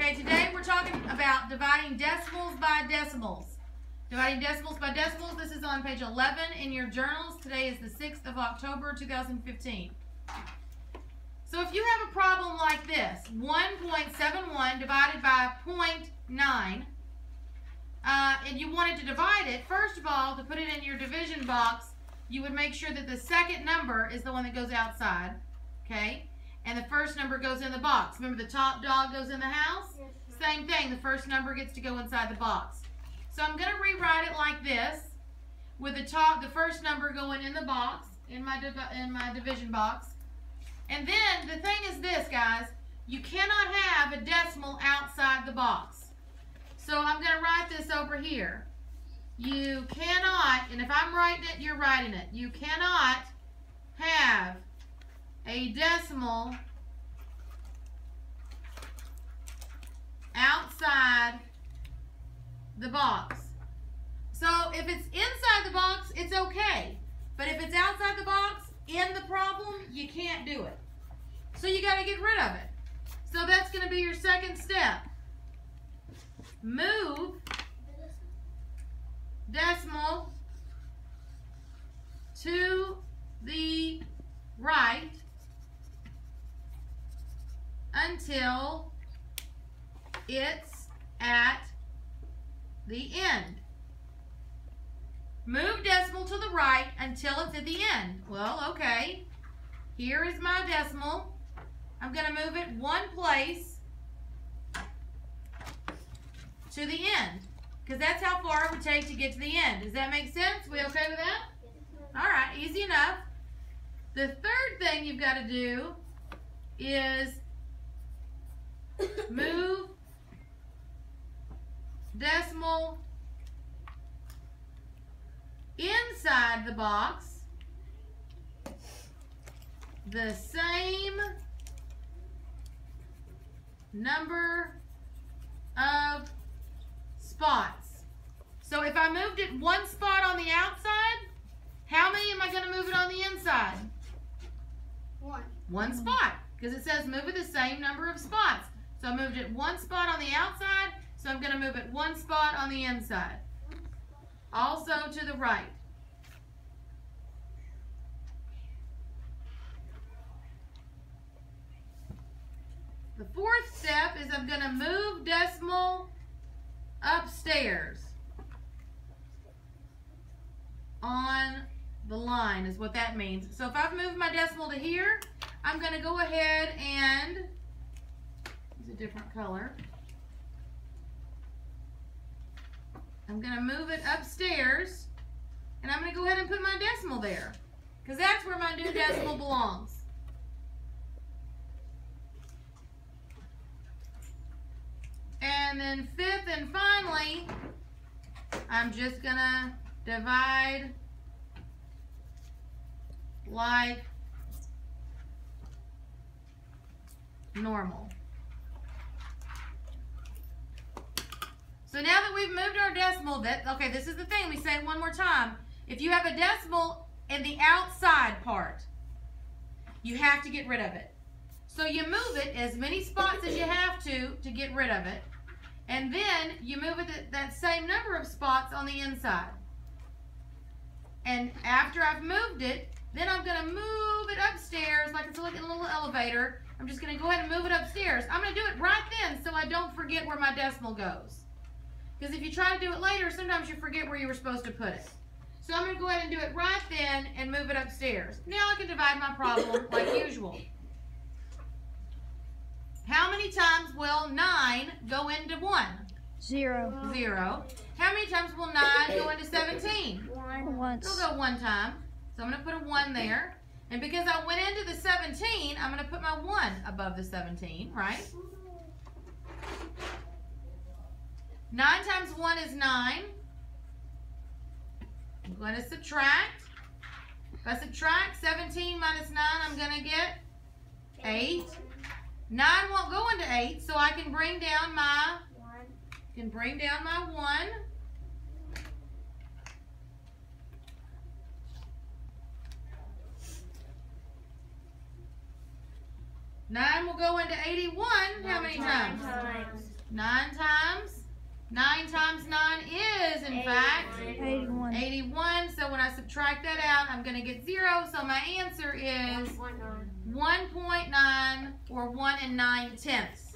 Okay, today we're talking about dividing decimals by decimals. Dividing decimals by decimals, this is on page 11 in your journals. Today is the 6th of October, 2015. So if you have a problem like this, 1.71 divided by 0.9, and you wanted to divide it, first of all, to put it in your division box, you would make sure that the second number is the one that goes outside, okay? And the first number goes in the box. Remember the top dog goes in the house? Same thing, the first number gets to go inside the box. So I'm going to rewrite it like this, with the first number going in the box, in my division box. And then the thing is this, guys, you cannot have a decimal outside the box. So I'm going to write this over here. You cannot, and if I'm writing it, you're writing it. You cannot have a decimal outside the box. So if it's inside the box, it's okay. But if it's outside the box, in the problem, you can't do it. So you got to get rid of it. So that's going to be your second step. Move decimal to the right until it's at the end. Move decimal to the right until it's at the end. Well, okay. Here is my decimal. I'm going to move it one place to the end, because that's how far it would take to get to the end. Does that make sense? We okay with that? All right, easy enough. The third thing you've got to do is move decimal inside the box the same number of spots. So if I moved it one spot on the outside, how many am I going to move it on the inside? One spot, because it says move it the same number of spots. So I moved it one spot on the outside, so I'm going to move it one spot on the inside. Also to the right. The fourth step is I'm going to move decimal upstairs on the line is what that means. So if I've moved my decimal to here, I'm going to go ahead and use a different color. I'm going to move it upstairs, and I'm going to go ahead and put my decimal there, because that's where my new decimal belongs. And then fifth and finally, I'm just going to divide like normal. So now that we've moved our decimal, okay, this is the thing, we say it one more time. If you have a decimal in the outside part, you have to get rid of it. So you move it as many spots as you have to get rid of it. And then you move it that same number of spots on the inside. And after I've moved it, then I'm going to move it upstairs like it's like a little elevator. I'm just going to go ahead and move it upstairs. I'm going to do it right then so I don't forget where my decimal goes. Because if you try to do it later, sometimes you forget where you were supposed to put it. So I'm going to go ahead and do it right then and move it upstairs. Now I can divide my problem like usual. How many times will 9 go into 1? 0. 0. How many times will 9 go into 17? Once. It'll go one time. So I'm going to put a 1 there. And because I went into the 17, I'm going to put my 1 above the 17, right? 9 times 1 is 9. I'm going to subtract. If I subtract 17 minus 9, I'm going to get 8. 9 won't go into 8, so I can bring down my 1. 9 will go into 81 how many times? 9 times. 9 times 9 is, in fact, 81. 81. So when I subtract that out, I'm going to get 0. So my answer is 1.9 or 1 9/10.